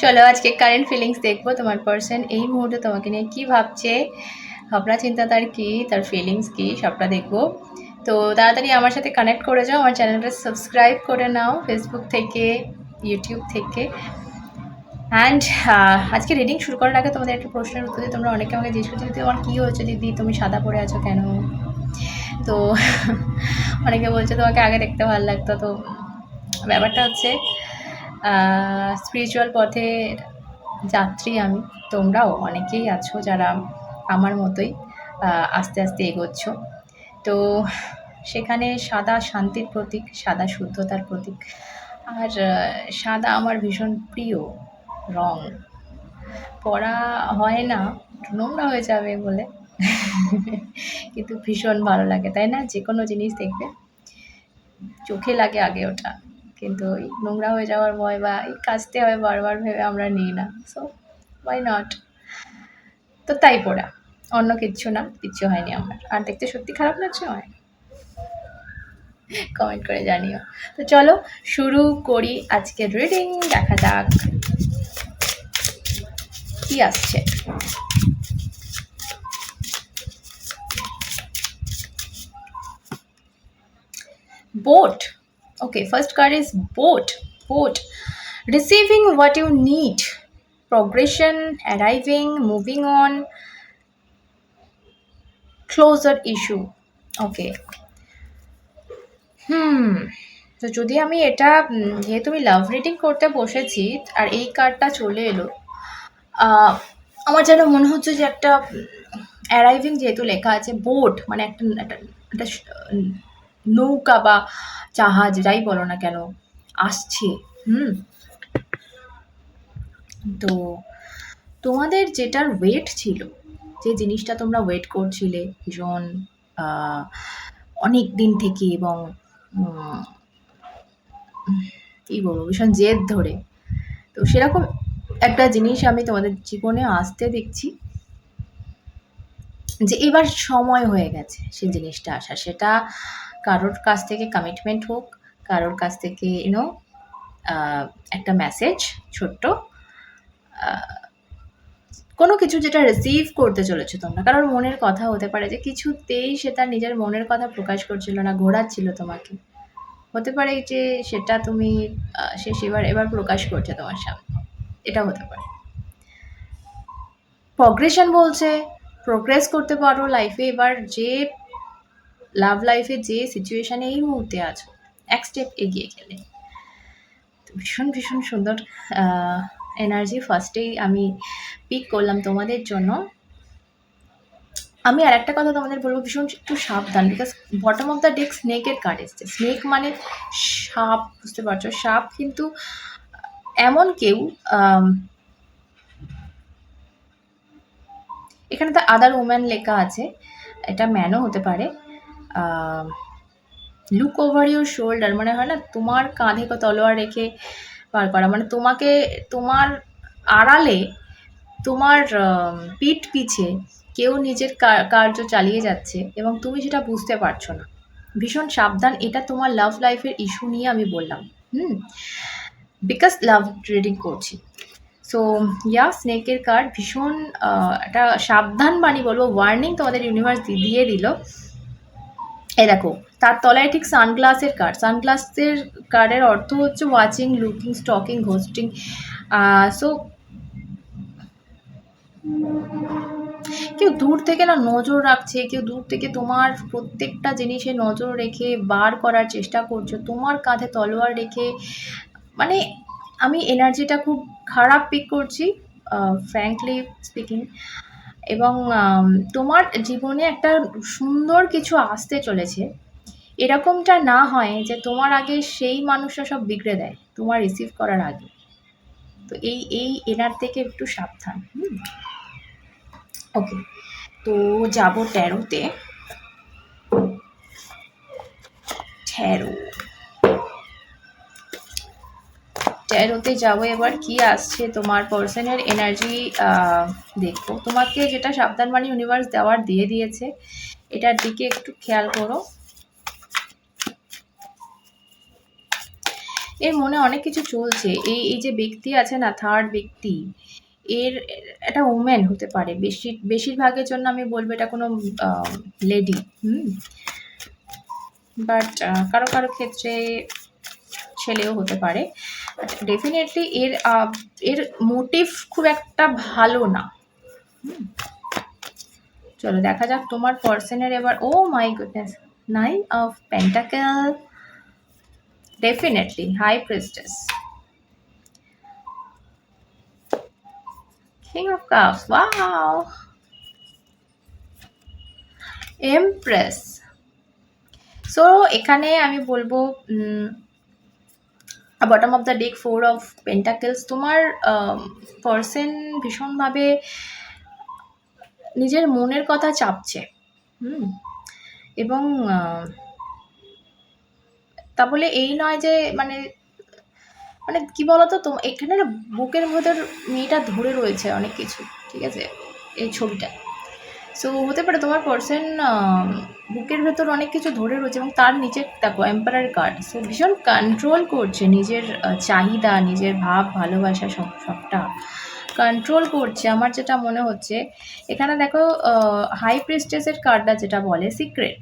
চলো আজকে current feelings দেখবো তোমার পার্সন এই মুহূর্তে তোমাকে নিয়ে কি ভাবছে, ভাবনা চিন্তা তার কি, তার ফিলিংস কি, সবটা দেখবো। তো তাড়াতাড়ি আমার সাথে কানেক্ট করে যাও, আমার চ্যানেলটা সাবস্ক্রাইব করে নাও ফেসবুক থেকে, ইউটিউব থেকে। অ্যান্ড আজকে রিডিং শুরু করার আগে তোমাদের একটা প্রশ্নের উত্তর দিয়ে তোমরা অনেকে আমাকে জিজ্ঞেস করছো, দিদি তোমার কী হয়েছে, দিদি তুমি সাদা পড়ে আছো কেন? তো অনেকে বলছে তোমাকে আগে দেখতে ভালো লাগতো। তো ব্যাপারটা হচ্ছে স্পিরিচুয়াল পথের যাত্রী আমি, তোমরাও অনেকেই আছো যারা আমার মতোই আস্তে আস্তে এগোচ্ছ। তো সেখানে সাদা শান্তির প্রতীক, সাদা শুদ্ধতার প্রতীক। আর সাদা আমার ভীষণ প্রিয় রং। পরা হয় না, নোংরা হয়ে যাবে বলে, কিন্তু ভীষণ ভালো লাগে, তাই না? যে কোনো জিনিস দেখবে চোখে লাগে আগে ওটা, কিন্তু ওই নোংরা হয়ে যাওয়ার ভয় বা এই কাচতে হয় বারবার ভেবে আমরা নিই না। So why not? তো তাই পড়া, অন্য কিচ্ছু না, কিচ্ছু হয়নি আমার। আর দেখতে সত্যি খারাপ লাগছে আমায়? কমেন্ট করে জানিও। তো চলো শুরু করি আজকের রিডিং, দেখা যাক কি আসছে। Boat. Okay, first card is boat. Boat. Receiving what you need. Progression, arriving, moving on. Closer issue. Okay. তো যদি আমি এটা যেহেতু আমি লাভ রিডিং করতে বসেছি আর এই কার্ডটা চলে এলো, আমার যেন মনে হচ্ছে যে একটা অ্যারাইভিং যেহেতু লেখা আছে, বোট মানে একটা একটা একটা নৌকা বা জাহাজ যাই বলো না কেন আসছে। তো তোমাদের যেটার ওয়েট ছিল, যে জিনিসটা তোমরা ওয়েট করছিলে ভীষণ অনেক দিন থেকে, এবং কী বলবো, ভীষণ জেদ ধরে, তো সেরকম একটা জিনিস আমি তোমাদের জীবনে আসতে দেখছি, যে এবার সময় হয়ে গেছে সেই জিনিসটা আসার। সেটা কারোর কাছ থেকে কমিটমেন্ট হোক, কারোর কাছ থেকে ইউনো একটা মেসেজ, ছোট্ট কোনো কিছু যেটা রিসিভ করতে চলেছো তোমরা, কারোর মনের কথা হতে পারে যে কিছুতেই সে তার নিজের মনের কথা প্রকাশ করছিল না, ঘোরাচ্ছিল তোমাকে। হতে পারে যে সেটা তুমি সে এবার প্রকাশ করছে তোমার সামনে, এটা হতে পারে। প্রগ্রেশন বলছে, প্রোগ্রেস করতে পারো লাইফে, এবার যে লাভ লাইফে যে সিচুয়েশানে এই মুহূর্তে আছো, এক স্টেপ এগিয়ে গেলে। ভীষণ ভীষণ সুন্দর এনার্জি ফার্স্টেই আমি পিক করলাম তোমাদের জন্য। আমি আর একটা কথা তোমাদের বলবো, ভীষণ একটু সাবধান, because bottom of the deck স্নেকের কার্ড এসছে। স্নেক মানে সাপ, বুঝতে পারছো? সাপ কিন্তু এমন কেউ, এখানে তো আদার ওম্যান লেখা আছে, এটা ম্যানও হতে পারে। লুক ওভার ইউর শোল্ডার মানে হয় না, তোমার কাঁধে তলোয়ার রেখে পার করা, মানে তোমাকে তোমার আড়ালে, তোমার পিঠ পিছে কেউ নিজের কার্য চালিয়ে যাচ্ছে এবং তুমি সেটা বুঝতে পারছো না। ভীষণ সাবধান, এটা তোমার লাভ লাইফের ইস্যু নিয়ে আমি বললাম। বিকজ লাভ রিডিং করছি। সো ইয়া, স্নেকের কার্ড ভীষণ একটা সাবধান বাণী বলবো, ওয়ার্নিং তোমাদের ইউনিভার্স দিয়ে দিল। এই দেখো তার তলায় ঠিক সানগ্লাসের কার্ড। সানগ্লাসের কার্ডের অর্থ হচ্ছে watching, looking, stocking, hosting. So কেউ দূর থেকে না নজর রাখছে, কেউ দূর থেকে তোমার প্রত্যেকটা জিনিসে নজর রেখে বার করার চেষ্টা করছো, তোমার কাঁধে তলোয়ার রেখে। মানে আমি এনার্জিটা খুব খারাপ পিক করছি, ফ্র্যাঙ্কলি স্পিকিং। এবং তোমার জীবনে একটা সুন্দর কিছু আসতে চলেছে। এরকমটা না হয় যে তোমার আগে সেই মানুষরা সব বিগড়ে দেয় তোমার রিসিভ করার আগে। তো এই এনার থেকে একটু সাবধান। ওকে, তো যাব ট্যারোতে। ট্যারোতে যাবো এবার, কি আসছে তোমার পার্সনের এনার্জি দেখবো। তোমাকে যেটা সাবধান বাণী ইউনিভার্স দেওয়ার দিয়ে দিয়েছে, এটার দিকে একটু খেয়াল করো। এর মনে অনেক কিছু চলছে। এই যে ব্যক্তি আছে না, থার্ড ব্যক্তি, এর একটা ওমেন হতে পারে। বেশিরভাগের জন্য আমি বলবো এটা কোনো লেডি। বাট কারো কারো ক্ষেত্রে ছেলেও হতে পারে। ডেফিনেটলি এর মোটিভ খুব একটা ভালো না। চলো দেখা যাক তোমার পার্সনের এবার। Oh my goodness, 9 of pentacle, definitely high priestess, king of cups, wow, empress. So এখানে আমি বলবো bottom of the deck 4 of pentacles. তোমার পার্সন ভীষণভাবে নিজের মনের কথা চাপছে, এবং তা বলে এই নয় যে মানে মানে কি বলতো, তো এখানে না বুকের ভেতর মেয়েটা ধরে রয়েছে অনেক কিছু, ঠিক আছে, এই ছবিটা। সো হতে পারে তোমার পার্সন বুকের ভেতর অনেক কিছু ধরে রয়েছে, এবং তার নিচে দেখো এম্পারার কার্ড। সো ভীষণ কন্ট্রোল করছে নিজের চাহিদা, নিজের ভাব, ভালোবাসা, সবটা কন্ট্রোল করছে আমার যেটা মনে হচ্ছে। এখানে দেখো হাই প্রিস্টেসের কার্ডটা যেটা বলে সিক্রেট,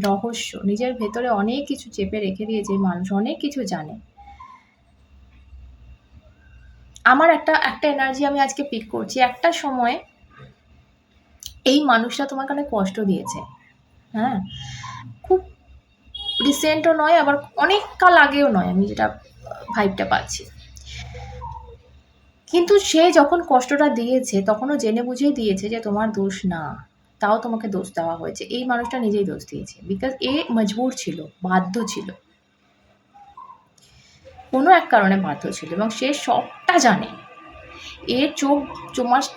রহস্য, নিজের ভেতরে অনেক কিছু চেপে রেখে দিয়েছে মানুষ, অনেক কিছু জানে। আমার একটা এনার্জি আমি আজকে পিক করছি। একটা সময় এই মানুষটা তোমাকে অনেক কষ্ট দিয়েছে, হ্যাঁ, খুব রিসেন্টও নয়, আবার অনেক কাল আগেও নয়, আমি যেটা ভাইবটা পাচ্ছি। কিন্তু সে যখন কষ্টটা দিয়েছে তখনও জেনে বুঝেই দিয়েছে যে তোমার দোষ না, তাও তোমাকে দোষ দেওয়া হয়েছে। এই মানুষটা নিজেই দোষ দিয়েছে, বিকজ এ মজবুর ছিল, বাধ্য ছিল, কোনো এক কারণে বাধ্য ছিল, এবং সে সবটা জানে। এর চোখ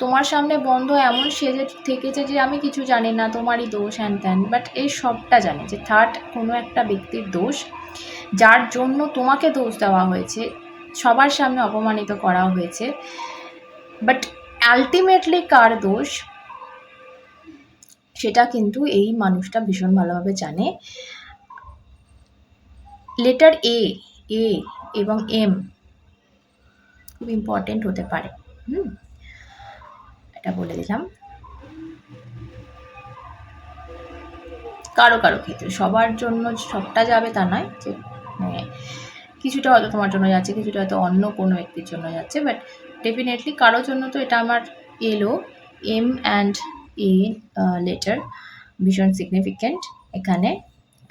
তোমার সামনে বন্ধ, এমন সেজে থেকেছে যে আমি কিছু জানি না, তোমারই দোষ, হ্যান ত্যান। বাট এই সবটা জানে যে থার্ড কোনো একটা ব্যক্তির দোষ, যার জন্য তোমাকে দোষ দেওয়া হয়েছে, সবার সামনে অপমানিত করা হয়েছে। বাট আলটিমেটলি কার দোষ সেটা কিন্তু এই মানুষটা ভীষণ ভালোভাবে জানে। লেটার এ এবং এম খুব ইম্পর্টেন্ট হতে পারে, এটা বলে দিলাম। কারো কারো ক্ষেত্রে, সবার জন্য সবটা যাবে তা নয়, যে মানে কিছুটা হয়তো তোমার জন্য যাচ্ছে, কিছুটা হয়তো অন্য কোনো ব্যক্তির জন্য যাচ্ছে, বাট ডেফিনেটলি কারোর জন্য তো এটা আমার এলো। এম অ্যান্ড এ লেটার ভীষণ সিগনিফিক্যান্ট এখানে।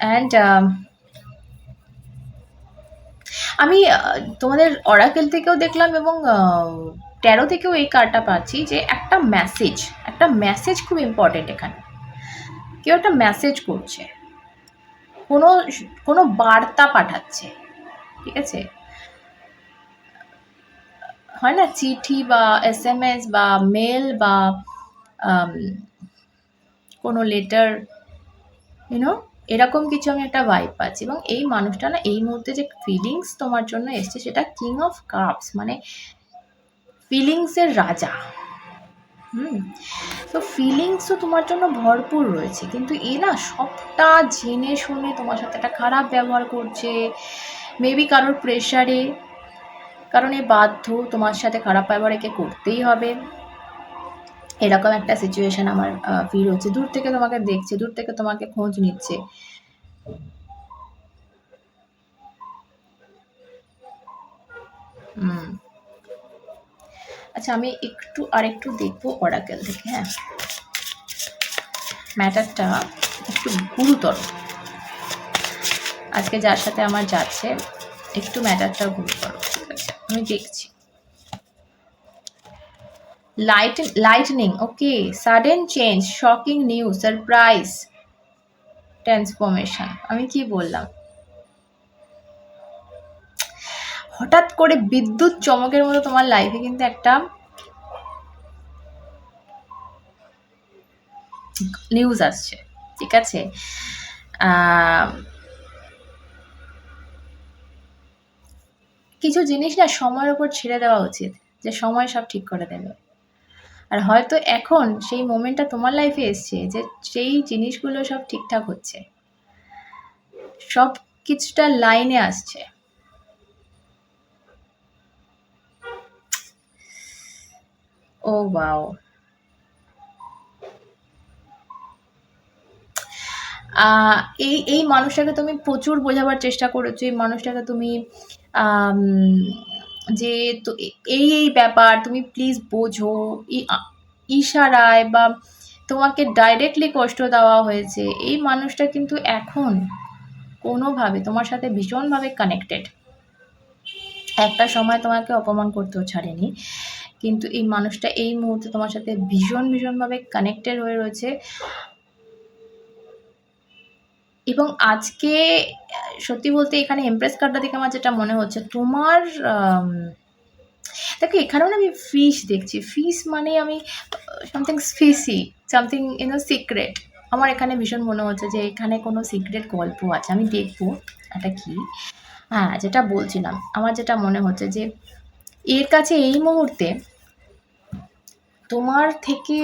অ্যান্ড আমি তোমাদের অরাকেল থেকেও দেখলাম, এবং ট্যারো থেকেও এই কার্ডটা পাচ্ছি, যে একটা মেসেজ খুব ইম্পর্টেন্ট এখানে। কেউ একটা মেসেজ করছে, কোনো বার্তা পাঠাচ্ছে, ঠিক আছে, হয় না, চিঠি বা SMS বা মেল বা কোনো লেটার, এরকম কিছু আমি একটা ভাইব পাচ্ছি। এবং এই মানুষটা না এই মুহূর্তে যে ফিলিংস তোমার জন্য এসছে, সেটা কিং অফ কাপস, মানে ফিলিংসের রাজা। তো ফিলিংসও তোমার জন্য ভরপুর রয়েছে, কিন্তু এ না সবটা জেনে শুনে তোমার সাথে একটা খারাপ ব্যবহার করছে, মেবি কারোর প্রেশারে, কারণ এ বাধ্য তোমার সাথে খারাপ ব্যবহার একে করতেই হবে, এরকম একটা সিচুয়েশন আমার ফিল হচ্ছে। দূর থেকে তোমাকে দেখছে, দূর থেকে তোমাকে খোঁজ নিচ্ছে। আচ্ছা, আমি আরেকটু দেখবো অরাকেল থেকে, হ্যাঁ, ম্যাটারটা একটু গুরুতর আজকে যার সাথে আমার যাচ্ছে, একটু ম্যাটারটা গুরুতর, ঠিক আছে, আমি দেখছি। Lightning, okay, sudden change, shocking news, surprise, transformation. আমি কি বললাম, হঠাৎ করে বিদ্যুৎ চমকের মতো তোমার লাইফে কিন্তু একটা নিউজ আসছে, ঠিক আছে। কিছু জিনিস না সময়ের উপর ছেড়ে দেওয়া উচিত, যে সময় সব ঠিক করে দেবে। আর হয়তো এখন সেই মোমেন্টটা তোমার লাইফে এসছে, যে সেই জিনিসগুলো সব ঠিকঠাক হচ্ছে, সব কিছুটা লাইনে আসছে। ও ওয়াও! আ এই মানুষটাকে তুমি প্রচুর বোঝাবার চেষ্টা করেছো। এই মানুষটাকে তুমি আম যে তো এই ব্যাপার তুমি প্লিজ বোঝো। ইশারায় বা তোমাকে ডাইরেক্টলি কষ্ট দেওয়া হয়েছে। এই মানুষটা কিন্তু এখন কোনোভাবে তোমার সাথে ভীষণভাবে কানেক্টেড। একটা সময় তোমাকে অপমান করতেও ছাড়েনি। কিন্তু এই মানুষটা এই মুহূর্তে তোমার সাথে ভীষণভাবে কানেক্টেড হয়ে রয়েছে। এবং আজকে সত্যি বলতে এখানে এমপ্রেস কার্ডটা দেখে আমার যেটা মনে হচ্ছে তোমার আম দেখো এখানেও না আমি ফিশ দেখছি। ফিশ মানে আমি সামথিং ফিশি, সামথিং সিক্রেট। আমার এখানে ভীষণ মনে হচ্ছে যে এখানে কোনো সিক্রেট গল্প আছে। আমি দেখবো এটা কি। হ্যাঁ, যেটা বলছিলাম, আমার যেটা মনে হচ্ছে যে এর কাছে এই মুহূর্তে তোমার থেকে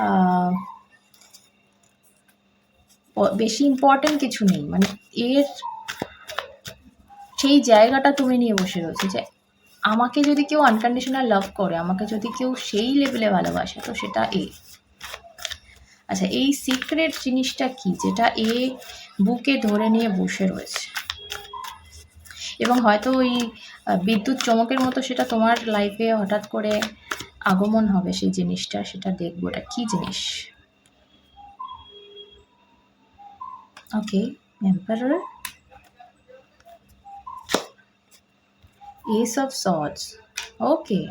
আ বেশি ইম্পোর্টেন্ট কিছু নেই। মানে এর সেই জায়গাটা তুমি নিয়ে বসে রয়েছো যে আমাকে যদি কেউ আনকন্ডিশনাল লাভ করে, আমাকে যদি কেউ সেই লেভেলে ভালোবাসে তো সেটা এ। আচ্ছা এই সিক্রেট জিনিসটা কি যেটা এ বুকে ধরে নিয়ে বসে রয়েছে? এবং হয়তো ওই বিদ্যুৎ চমকের মতো সেটা তোমার লাইফে হঠাৎ করে আগমন হবে সেই জিনিসটা, সেটা দেখবো এটা কী জিনিস। Okay, emperor, ace of swords, okay,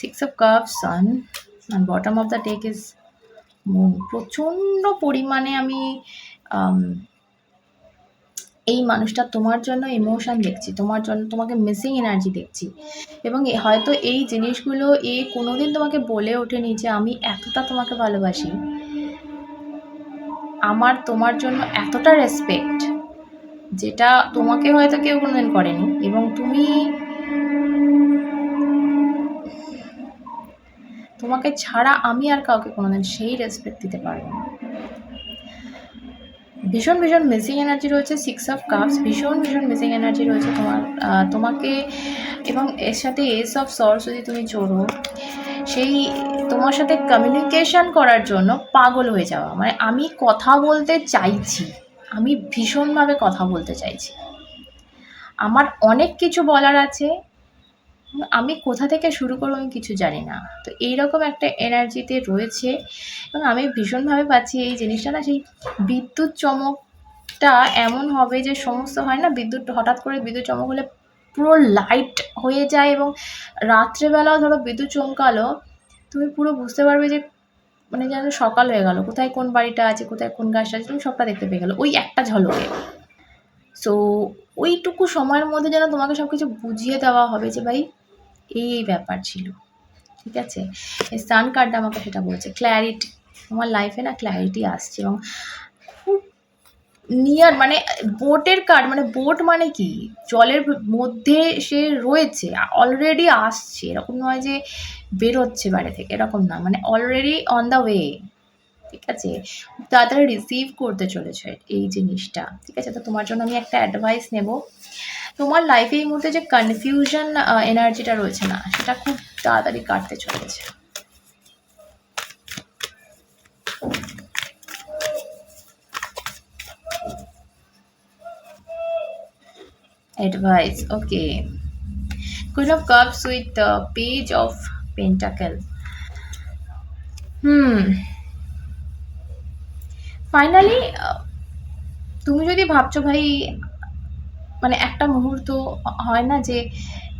six of cups, sun, and bottom of the deck is moon. প্রচণ্ড পরিমাণে আমি এই মানুষটা তোমার জন্য ইমোশন দেখছি, তোমার জন্য তোমাকে মিসিং এনার্জি দেখছি। এবং হয়তো এই জিনিসগুলো কোনোদিন তোমাকে বলে ওঠেনি যে আমি এতটা তোমাকে ভালোবাসি, আমার তোমার জন্য এতটা রেসপেক্ট, যেটা তোমাকে হয়তো কেউ কোনোদিন করেনি। এবং তোমাকে ছাড়া আমি আর কাউকে কোনোদিন সেই রেসপেক্ট দিতে পারবো না। ভীষণ মিসিং এনার্জি রয়েছে সিক্স অফ কাপস, ভীষণ মিসিং এনার্জি রয়েছে তোমাকে। এবং এর সাথে এস অফ সর্স যদি তুমি জোড়ো, সেই তোমার সাথে কমিউনিকেশন করার জন্য পাগল হয়ে যাওয়া। মানে আমি কথা বলতে চাইছি, আমি ভীষণভাবে কথা বলতে চাইছি, আমার অনেক কিছু বলার আছে, আমি কোথা থেকে শুরু করবো আমি কিছু জানি না। তো এইরকম একটা এনার্জিতে রয়েছে। এবং আমি ভীষণভাবে পাচ্ছি এই জিনিসটা না, সেই বিদ্যুৎ চমকটা এমন হবে যে সমস্ত হয় না বিদ্যুৎ, হঠাৎ করে বিদ্যুৎ চমক হলে পুরো লাইট হয়ে যায়। এবং রাত্রেবেলাও ধরো বিদ্যুৎ চমকালো, তুমি পুরো বুঝতে পারবে যে মানে যেন সকাল হয়ে গেল, কোথায় কোন বাড়িটা আছে, কোথায় কোন গাছটা আছে, তুমি সবটা দেখতে পেয়ে গেলো ওই একটা ঝলকে। সো ওইটুকু সময়ের মধ্যে যেন তোমাকে সব কিছু বুঝিয়ে দেওয়া হবে যে ভাই এই ব্যাপার ছিল, ঠিক আছে। এই সান কার্ডটা আমাকে সেটা বলছে, ক্ল্যারিটি, তোমার লাইফে না ক্ল্যারিটি আসছে। এবং খুব নিয়ার, মানে বোটের কার্ড, মানে বোট মানে কি জলের মধ্যে সে রয়েছে, অলরেডি আসছে, এরকম নয় যে বেরোচ্ছে বাইরে থেকে, এরকম না, মানে অলরেডি অন দ্য ওয়ে, ঠিক আছে, তাড়াতাড়ি রিসিভ করতে চলেছে এই জিনিসটা, ঠিক আছে। তো তোমার জন্য আমি একটা অ্যাডভাইস নেব, তোমার লাইফে এই মুহূর্তে যে কনফিউশন এনার্জিটা রয়েছে না, সেটা খুব তাড়াতাড়ি কাটতে চলেছে। Advice, okay. Queen of Cups with the Page of Pentacle. Finally তুমি যদি ভাবছো ভাই, মানে একটা মুহূর্ত হয় না যে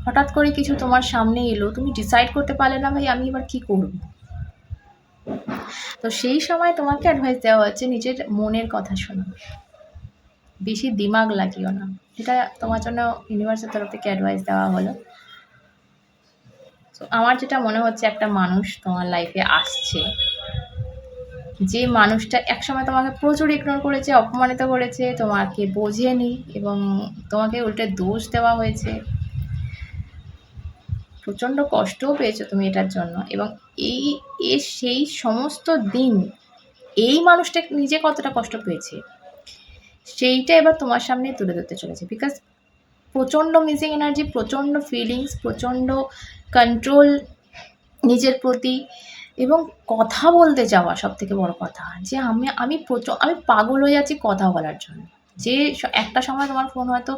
হঠাৎ করে কিছু তোমার সামনে এলো, তুমি ডিসাইড করতে পারলে না ভাই আমি এবার কি করব। তো সেই সময় তোমাকে অ্যাডভাইস দেওয়া হচ্ছে নিজের মনের কথা শোনো, বেশি দিমাগ লাগিও না। এটা তোমার জন্য ইউনিভার্সের তরফ থেকে অ্যাডভাইস দেওয়া হলো। তো আমার যেটা মনে হচ্ছে একটা মানুষ তোমার লাইফে আসছে, যে মানুষটা একসময় তোমাকে প্রচুর ইগনোর করেছে, অপমানিত করেছে, তোমাকে বোঝেনি এবং তোমাকে উল্টে দোষ দেওয়া হয়েছে, প্রচণ্ড কষ্টও পেয়েছো তুমি এটার জন্য। এবং সেই সমস্ত দিন এই মানুষটা নিজে কতটা কষ্ট পেয়েছে সেইটা এবার তোমার সামনে তুলে ধরতে চলেছে। বিকজ প্রচণ্ড মিসিং এনার্জি, প্রচণ্ড ফিলিংস, প্রচণ্ড কন্ট্রোল নিজের প্রতি এবং কথা বলতে চাওয়া সবথেকে বড় কথা। যে আমি পাগল হয়ে যাচ্ছি কথা বলার জন্য। যে একটা সময় তোমার ফোন হয়তো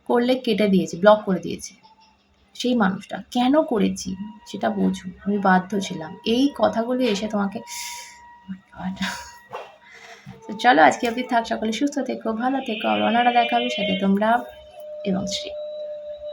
করলে কেটে দিয়েছে, ব্লক করে দিয়েছে। সেই মানুষটা কেন করেছি সেটা বোঝো। আমি বাধ্য ছিলাম। এই কথাগুলো এসে তোমাকে তো চলো আজকে অবধি থাক। সকলে সুস্থ থেকো, ভালো থেকো। আবার অন্যরা দেখা হবে, সাথে তোমরা এবং শ্রী।